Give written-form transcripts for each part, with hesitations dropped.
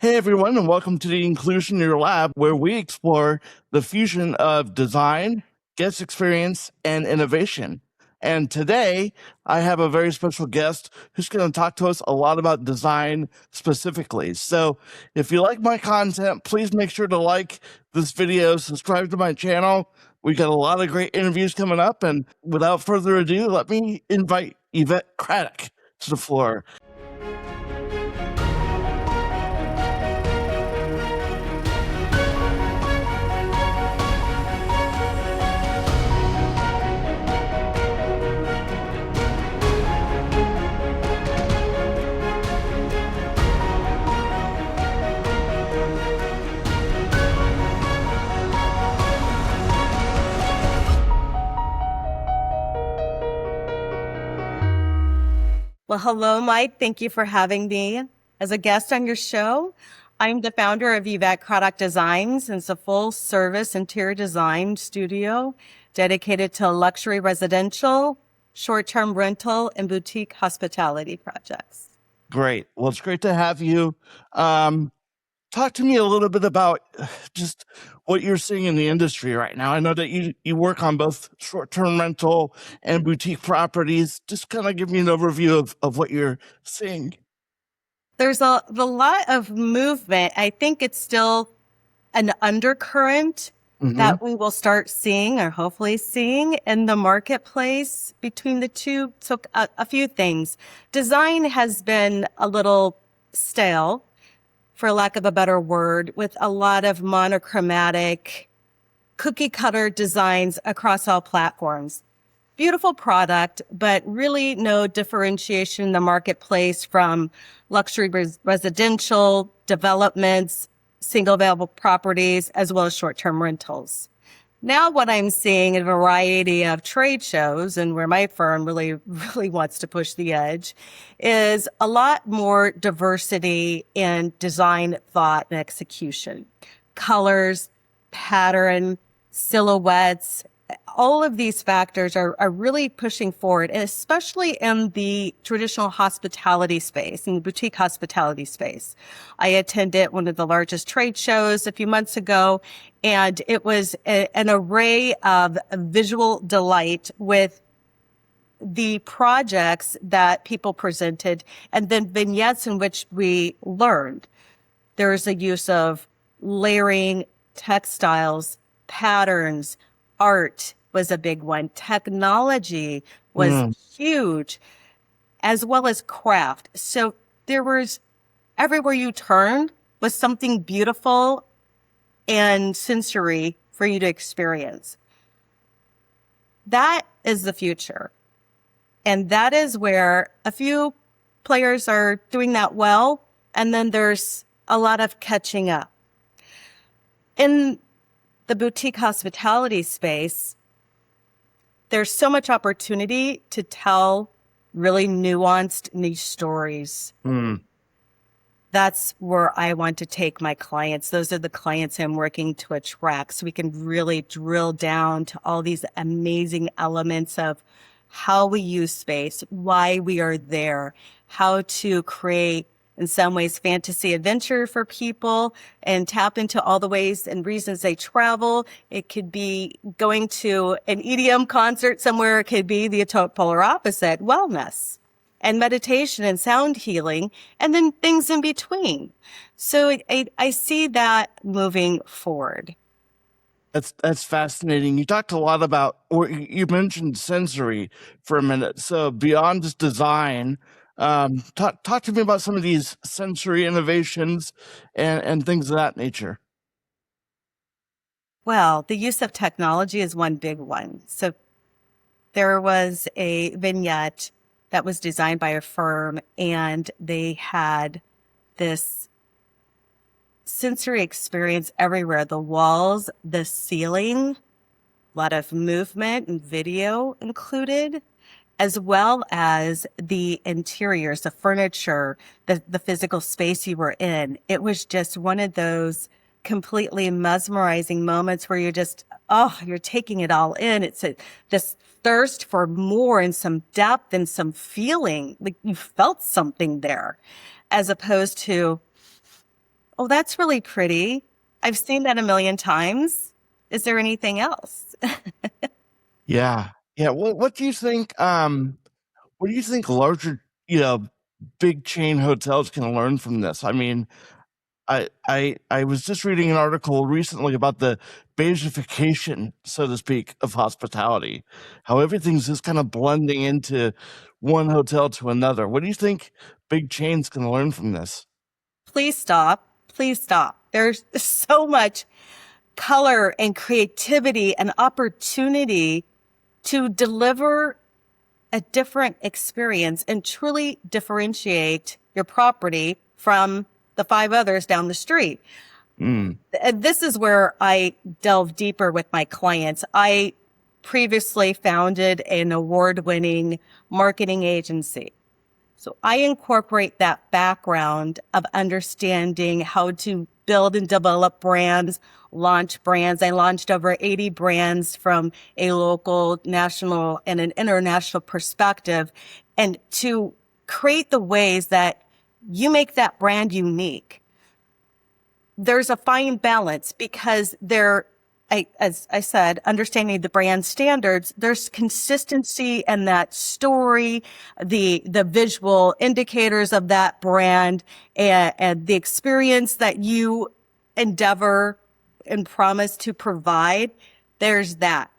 Hey everyone, and welcome to the Inclusioneer Lab, where we explore the fusion of design, guest experience, and innovation. And today, I have a very special guest who's going to talk to us a lot about design specifically. So, if you like my content, please make sure to like this video, subscribe to my channel. We got a lot of great interviews coming up. And without further ado, let me invite Yvette Craddock to the floor. Well, hello, Mike. Thank you for having me as a guest on your show. I'm the founder of Yvette Craddock Designs, and it's a full-service interior design studio dedicated to luxury residential, short-term rental, and boutique hospitality projects. Great. Well, it's great to have you. Talk to me a little bit about just what you're seeing in the industry right now. I know that you work on both short-term rental and boutique properties. Just kind of give me an overview of what you're seeing. There's a lot of movement. I think it's still an undercurrent that we will start seeing or hopefully seeing in the marketplace between the two. So a few things. Design has been a little stale, for lack of a better word, with a lot of monochromatic cookie cutter designs across all platforms. Beautiful product, but really no differentiation in the marketplace from luxury residential developments, single available properties, as well as short-term rentals. Now what I'm seeing in a variety of trade shows, and where my firm really wants to push the edge, is a lot more diversity in design, thought, and execution. Colors, pattern, silhouettes, all of these factors are really pushing forward, and especially in the traditional hospitality space, in the boutique hospitality space. I attended one of the largest trade shows a few months ago, and it was an array of visual delight with the projects that people presented and then vignettes in which we learned. There is a use of layering, textiles, patterns, art was a big one. Technology was huge, as well as craft. So there was, everywhere you turned was something beautiful and sensory for you to experience. That is the future. And that is where a few players are doing that well. And then there's a lot of catching up. In the boutique hospitality space, there's so much opportunity to tell really nuanced niche stories. That's where I want to take my clients. Those are the clients I'm working to attract, so we can really drill down to all these amazing elements of how we use space, why we are there, how to create, in some ways, fantasy adventure for people and tap into all the ways and reasons they travel. It could be going to an EDM concert somewhere. It could be the polar opposite, wellness and meditation and sound healing, and then things in between. So I see that moving forward. That's fascinating. You talked a lot about, or you mentioned sensory for a minute. So beyond just design, talk to me about some of these sensory innovations and things of that nature. Well, the use of technology is one big one. So there was a vignette that was designed by a firm, and they had this sensory experience everywhere. The walls, the ceiling, a lot of movement and video included, as well as the interiors, the furniture, the physical space you were in. It was just one of those completely mesmerizing moments where you're just, you're taking it all in. It's this thirst for more and some depth and some feeling, like you felt something there, as opposed to Oh, that's really pretty. I've seen that a million times. Is there anything else? Yeah. Yeah. What do you think? What do you think larger, big chain hotels can learn from this? I mean, I was just reading an article recently about the Beijification, so to speak, of hospitality, how everything's just kind of blending into one hotel to another. What do you think big chains can learn from this? Please stop. Please stop. There's so much color and creativity and opportunity to deliver a different experience and truly differentiate your property from the five others down the street. Mm, And this is where I delve deeper with my clients. I previously founded an award-winning marketing agency. So I incorporate that background of understanding how to build and develop brands, launch brands. I launched over 80 brands from a local, national, and an international perspective, and to create the ways that you make that brand unique. There's a fine balance because as I said, understanding the brand standards, there's consistency in that story, the visual indicators of that brand, and the experience that you endeavor and promise to provide. There's that.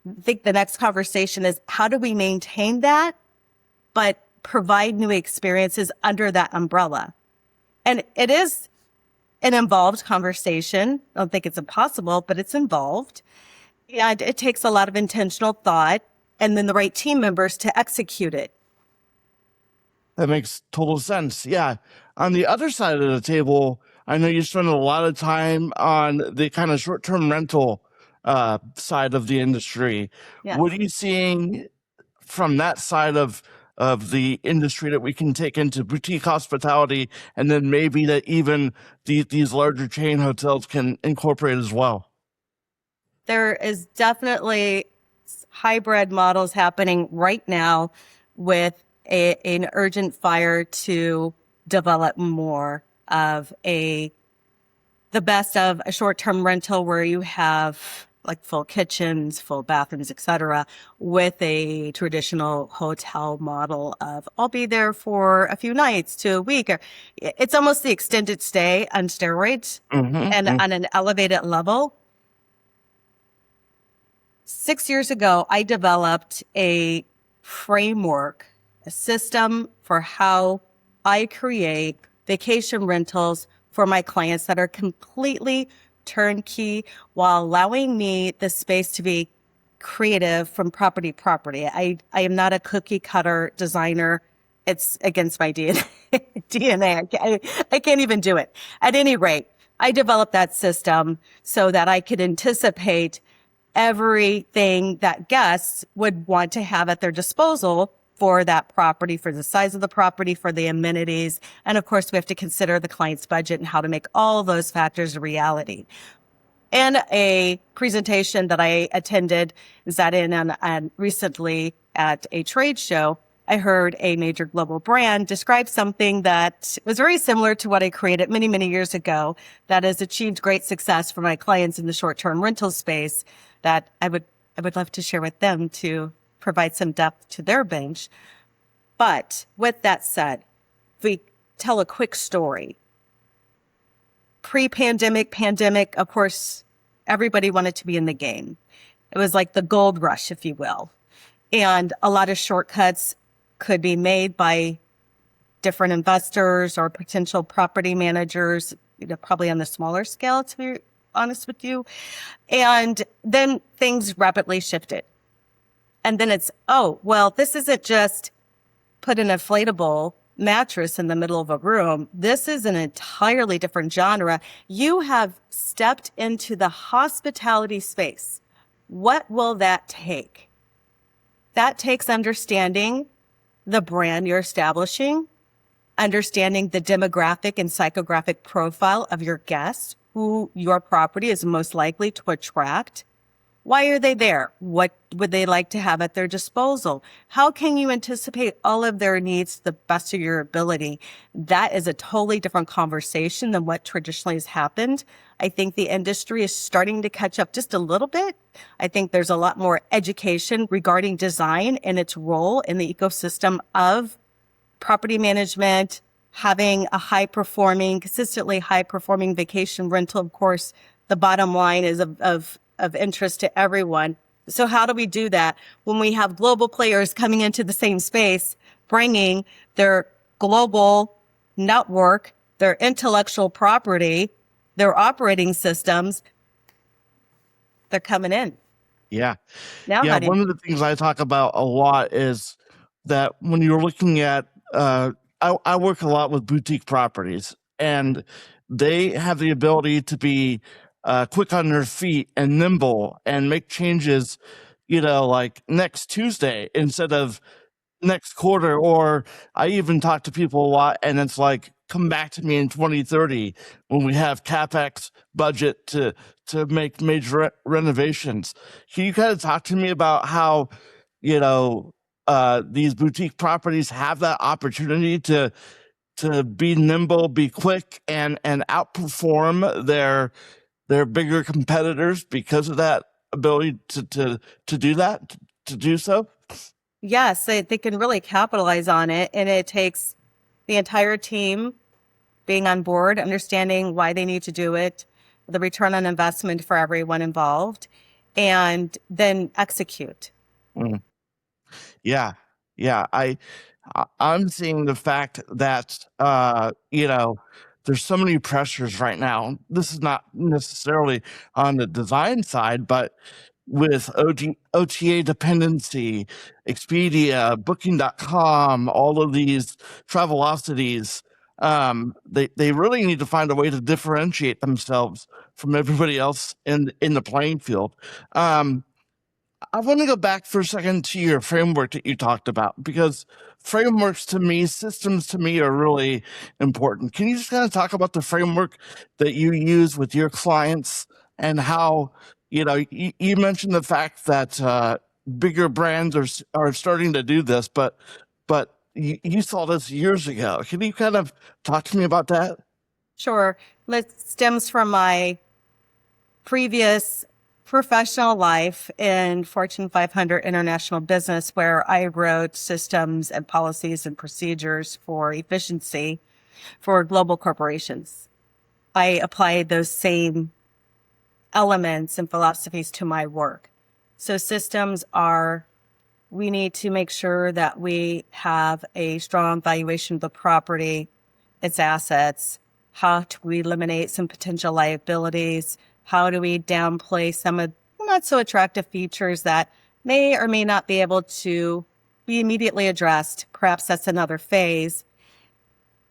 I think the next conversation is how do we maintain that, but provide new experiences under that umbrella? And it is an involved conversation. I don't think it's impossible, but it's involved. And it takes a lot of intentional thought and then the right team members to execute it. that makes total sense. Yeah. On the other side of the table, I know you spend a lot of time on the kind of short-term rental side of the industry. Yeah. What are you seeing from that side of the industry that we can take into boutique hospitality, and then maybe that even these larger chain hotels can incorporate as well? There is definitely hybrid models happening right now with an urgent fire to develop more of the best of a short-term rental where you have like full kitchens, full bathrooms, etc., with a traditional hotel model of I'll be there for a few nights to a week. Or it's almost the extended stay on steroids and Mm-hmm. on an elevated level. 6 years ago, I developed a framework, a system for how I create vacation rentals for my clients that are completely turnkey while allowing me the space to be creative from property to property. I am not a cookie cutter designer. It's against my DNA. I can't even do it. At any rate, I developed that system so that I could anticipate everything that guests would want to have at their disposal for that property, for the size of the property, for the amenities. And of course, we have to consider the client's budget and how to make all those factors a reality. In a presentation that I attended, sat in on recently at a trade show, I heard a major global brand describe something that was very similar to what I created many, many years ago that has achieved great success for my clients in the short-term rental space that I would love to share with them to provide some depth to their bench. But with that said, if we tell a quick story, pre-pandemic, pandemic, of course, everybody wanted to be in the game. It was like the gold rush, if you will. And a lot of shortcuts could be made by different investors or potential property managers, probably on the smaller scale, to be honest with you. And then things rapidly shifted. And then it's, oh, well, this isn't just put an inflatable mattress in the middle of a room. This is an entirely different genre. You have stepped into the hospitality space. What will that take? That takes understanding the brand you're establishing, understanding the demographic and psychographic profile of your guests, who your property is most likely to attract, Why are they there? What would they like to have at their disposal? How can you anticipate all of their needs to the best of your ability? That is a totally different conversation than what traditionally has happened. I think the industry is starting to catch up just a little bit. I think there's a lot more education regarding design and its role in the ecosystem of property management, having a consistently high performing vacation rental. Of course, the bottom line is of interest to everyone. So how do we do that when we have global players coming into the same space, bringing their global network, their intellectual property, their operating systems? They're coming in. Yeah. Now, Yeah. honey. One of the things I talk about a lot is that when you're looking at, I work a lot with boutique properties, and they have the ability to be quick on their feet and nimble and make changes, like next Tuesday instead of next quarter. Or I even talk to people a lot, and it's like, come back to me in 2030 when we have capex budget to make major renovations. Can you kind of talk to me about how these boutique properties have that opportunity to be nimble, be quick, and outperform their bigger competitors because of that ability to do that, to do so? Yes, they can really capitalize on it. And it takes the entire team being on board, understanding why they need to do it, the return on investment for everyone involved, and then execute. Mm. Yeah, yeah. I'm seeing the fact that there's so many pressures right now. This is not necessarily on the design side, but with OTA dependency, Expedia, Booking.com, all of these Travelocities, they really need to find a way to differentiate themselves from everybody else in the playing field. I want to go back for a second to your framework that you talked about, because frameworks to me, systems to me, are really important. Can you just kind of talk about the framework that you use with your clients, and how, you mentioned the fact that bigger brands are starting to do this, but you saw this years ago. Can you kind of talk to me about that? Sure. It stems from my previous professional life in Fortune 500 international business, where I wrote systems and policies and procedures for efficiency for global corporations. I applied those same elements and philosophies to my work. So systems we need to make sure that we have a strong valuation of the property, its assets. How do we eliminate some potential liabilities? How do we downplay some of not so attractive features that may or may not be able to be immediately addressed? Perhaps that's another phase.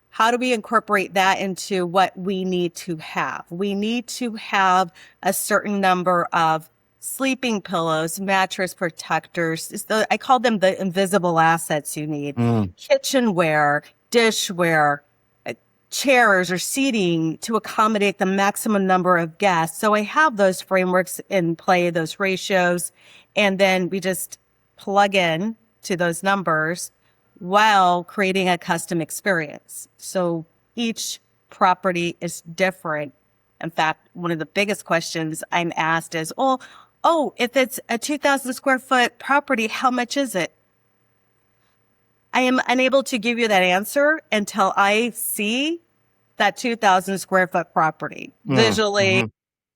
How do we incorporate that into what we need to have? We need to have a certain number of sleeping pillows, mattress protectors. I call them the invisible assets you need. Kitchenware, dishware, chairs or seating to accommodate the maximum number of guests. So I have those frameworks in play, those ratios, and then we just plug in to those numbers while creating a custom experience. So each property is different. In fact, one of the biggest questions I'm asked is, if it's a 2,000 square foot property, how much is it? I am unable to give you that answer until I see that 2,000 square foot property visually,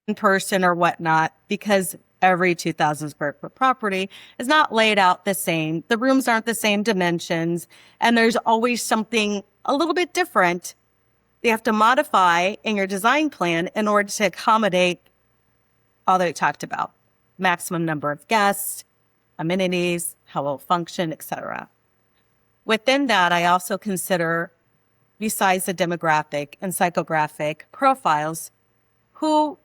in person or whatnot, because every 2,000 square foot property is not laid out the same. The rooms aren't the same dimensions, and there's always something a little bit different you have to modify in your design plan in order to accommodate all that we talked about: maximum number of guests, amenities, how it will function, etc. Within that, I also consider, besides the demographic and psychographic profiles, who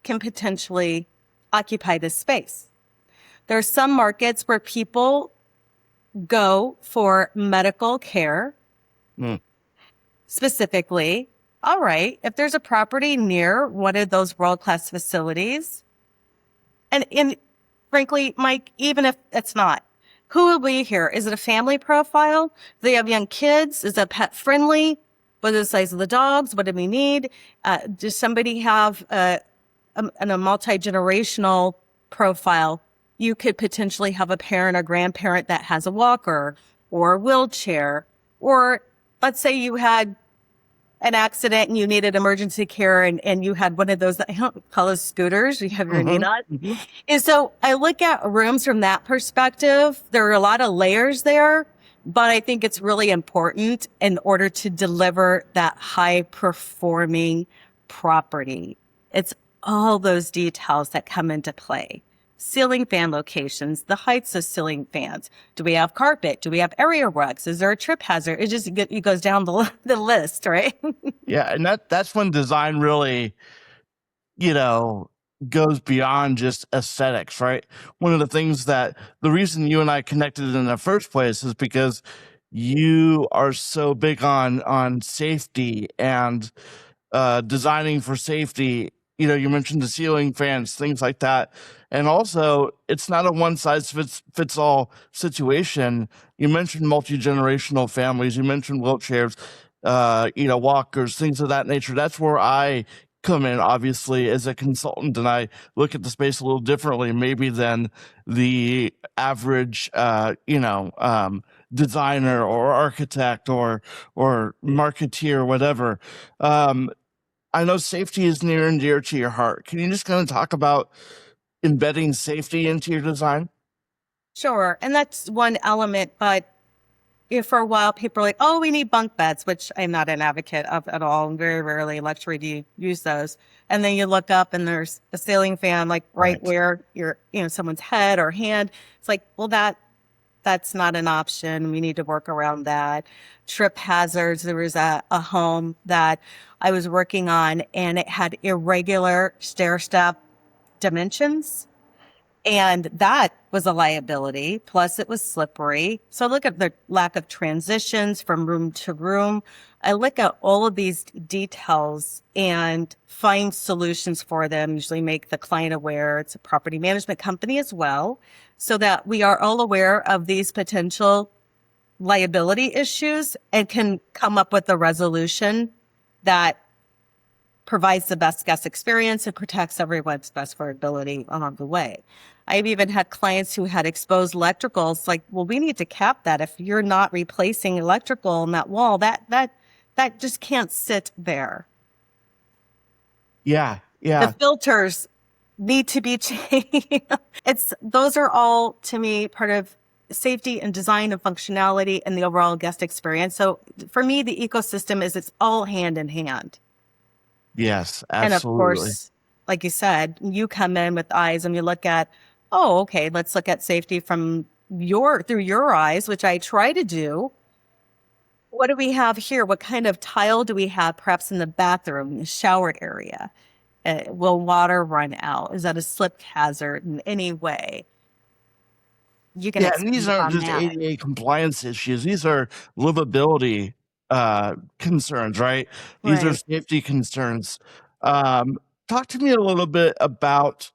can potentially occupy this space. There are some markets where people go for medical care. Specifically, all right, if there's a property near one of those world-class facilities, and frankly, Mike, even if it's not, who will be here? Is it a family profile? Do they have young kids? Is it pet friendly? What is the size of the dogs? What do we need? Does somebody have a multi-generational profile? You could potentially have a parent or grandparent that has a walker or a wheelchair, or let's say you had an accident and you needed emergency care and you had one of those that I don't call those scooters. You have your knee on. And so I look at rooms from that perspective. There are a lot of layers there, but I think it's really important in order to deliver that high performing property. It's all those details that come into play. Ceiling fan locations, the heights of ceiling fans. Do we have carpet? Do we have area rugs? Is there a trip hazard? It goes down the list, right? Yeah, and that's when design really, you know, goes beyond just aesthetics, right? One of the things that the reason you and I connected in the first place is because you are so big on safety and designing for safety. You know, you mentioned the ceiling fans, things like that. And also, it's not a one size fits all situation. You mentioned multi-generational families, you mentioned wheelchairs, walkers, things of that nature. That's where I come in, obviously, as a consultant, and I look at the space a little differently, maybe than the average, designer or architect or marketeer, whatever. Um, I know safety is near and dear to your heart. Can you just kind of talk about embedding safety into your design? Sure. And that's one element, but for a while, people are like, oh, we need bunk beds, which I'm not an advocate of at all. And very rarely luxury do you use those. And then you look up and there's a ceiling fan, like right Right. where someone's head or hand. It's like, well, that's not an option. We need to work around that. Trip hazards. There was a home that I was working on and it had irregular stair step dimensions. And that was a liability. Plus, it was slippery. So look at the lack of transitions from room to room. I look at all of these details and find solutions for them, usually make the client aware. It's a property management company as well, so that we are all aware of these potential liability issues and can come up with a resolution that provides the best guest experience and protects everyone's best affordability along the way. I've even had clients who had exposed electricals, like, well, we need to cap that. If you're not replacing electrical on that wall, that just can't sit there. Yeah, The yeah, filters need to be changed. Those are all, to me, part of safety and design and functionality and the overall guest experience. So for me, the ecosystem it's all hand in hand. yes, And of absolutely. course, like you said, you come in with eyes and you look at, oh, okay, let's look at safety from through your eyes, which I try to do. What do we have here? What kind of tile do we have perhaps in the bathroom, the shower area? Will water run out? Is that a slip hazard in any way? You can Yeah, and these expand aren't on just that. ADA compliance issues. These are livability concerns, right? These are Right. safety concerns. Um, Talk to me a little bit about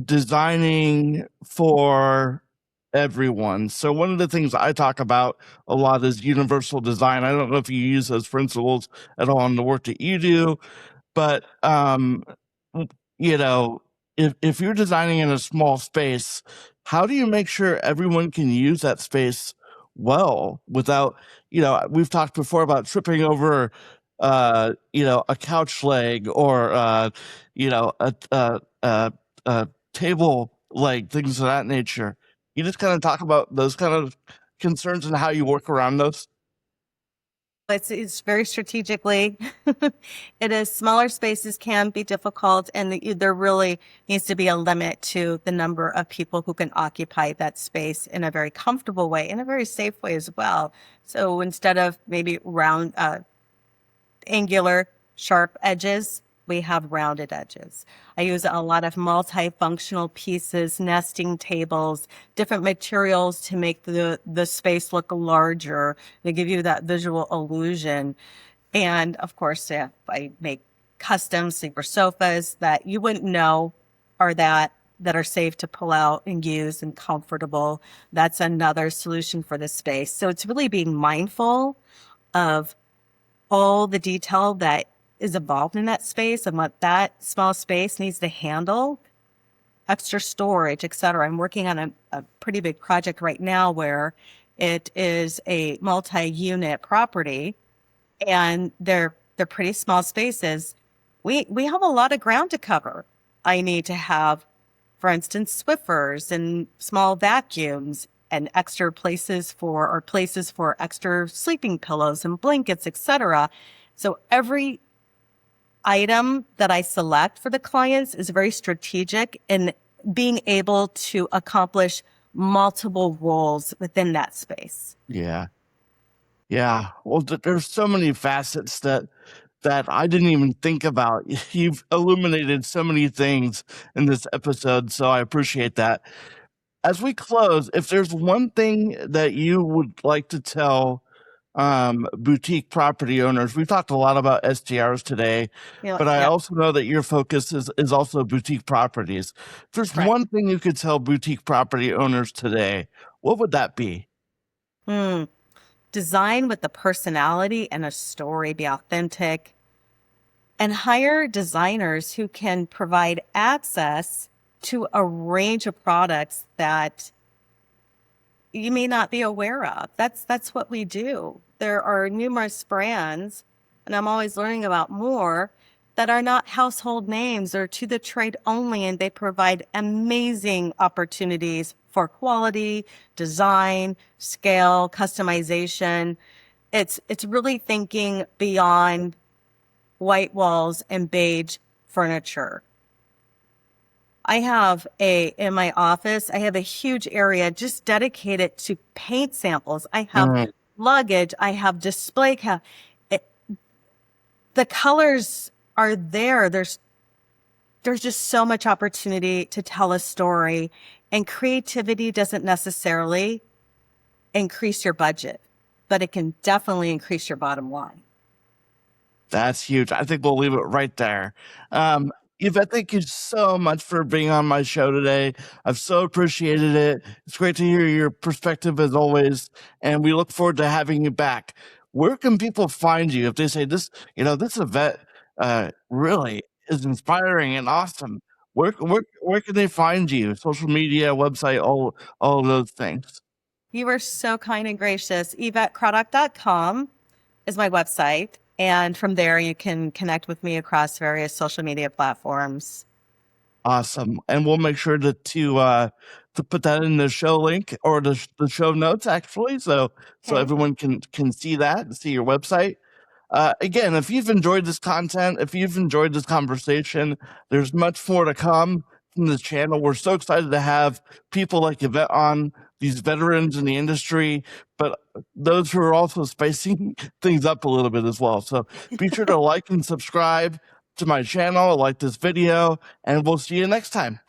designing for everyone. So one of the things I talk about a lot is universal design. I don't know if you use those principles at all in the work that you do, but w- you know, if you're designing in a small space, how do you make sure everyone can use that space well without, we've talked before about tripping over a couch leg or a table leg, things of that nature. You just kind of talk about those kind of concerns and how you work around those. It's very strategically. It is smaller spaces can be difficult, and there really needs to be a limit to the number of people who can occupy that space in a very comfortable way, in a very safe way as well. So instead of maybe round, angular, sharp edges, we have rounded edges. I use a lot of multifunctional pieces, nesting tables, different materials to make the space look larger, to give you that visual illusion. And of course, I make custom sleeper sofas that you wouldn't know are that that are safe to pull out and use and comfortable. That's another solution for the space. So it's really being mindful of all the detail that is involved in that space and what that small space needs to handle, extra storage, et cetera. I'm working on a pretty big project right now where it is a multi-unit property and they're pretty small spaces. We have a lot of ground to cover. I need to have, for instance, Swiffers and small vacuums and extra places for extra sleeping pillows and blankets, etc. So every item that I select for the clients is very strategic in being able to accomplish multiple roles within that space. Yeah. Yeah. Well, there's so many facets that I didn't even think about. You've illuminated so many things in this episode, so I appreciate that. As we close, if there's one thing that you would like to tell boutique property owners, we've talked a lot about STRs today, but I Yeah, also know that your focus is also boutique properties. If there's correct. one thing you could tell boutique property owners today, what would that be? Design with the personality and a story, be authentic, and hire designers who can provide access to a range of products that you may not be aware of. That's what we do. There are numerous brands, and I'm always learning about more that are not household names or to the trade only, and they provide amazing opportunities for quality, design, scale, customization. It's really thinking beyond white walls and beige furniture. In my office, I have a huge area just dedicated to paint samples. I have luggage, I have display. The colors are there. There's just so much opportunity to tell a story, and creativity doesn't necessarily increase your budget, but it can definitely increase your bottom line. That's huge. I think we'll leave it right there. Yvette, thank you so much for being on my show today. I've so appreciated it. It's great to hear your perspective as always, and we look forward to having you back. Where can people find you if they say this Yvette really is inspiring and awesome? Where can they find you? Social media, website, all of those things. You are so kind and gracious. YvetteCraddock.com is my website. And from there, you can connect with me across various social media platforms. Awesome. And we'll make sure to put that in the show link or the show notes actually. So Okay. everyone can see that and see your website. Again, if you've enjoyed this content, if you've enjoyed this conversation, there's much more to come from the channel. We're so excited to have people like Yvette on, these veterans in the industry, but those who are also spicing things up a little bit as well. So be sure to like and subscribe to my channel, like this video, and we'll see you next time.